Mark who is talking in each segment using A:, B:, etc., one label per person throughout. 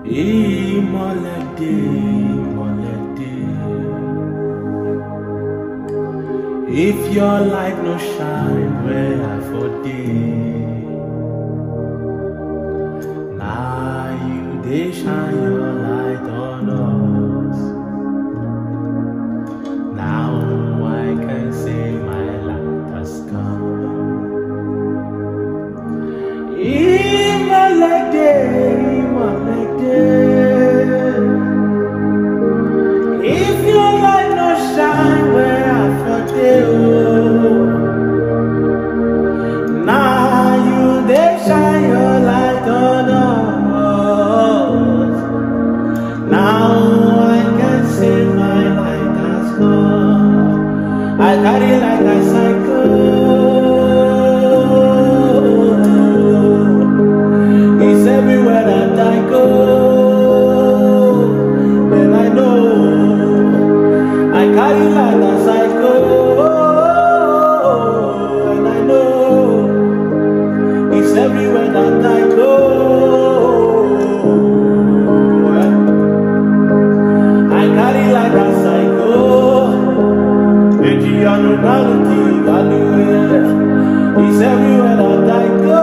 A: Ìmólè Dé, Ìmólè Dé. If your light no shine where I for day, now you dey shine your light on us. Now I can say my light has come. Ìmólè Dé, Ìmólè Dé. If your light no shine where I for day, now you dey shine your light on us. Now I can say my light has come. I carry like a cycle. It's everywhere that I go. And I know I carry like a cycle. And I know it's everywhere that I go. I carry like a cycle. It's everywhere that I go.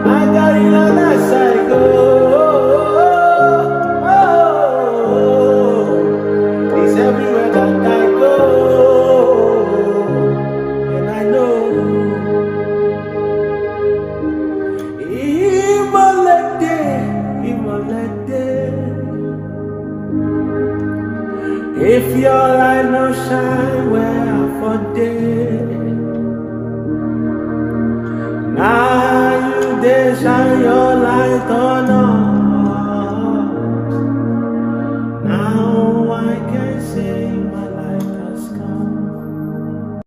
A: I carry like a cycle. It's everywhere that I go. And I know Imole Dé, Imole Dé. If your light no shine where I for day, now you dey shine your light on us.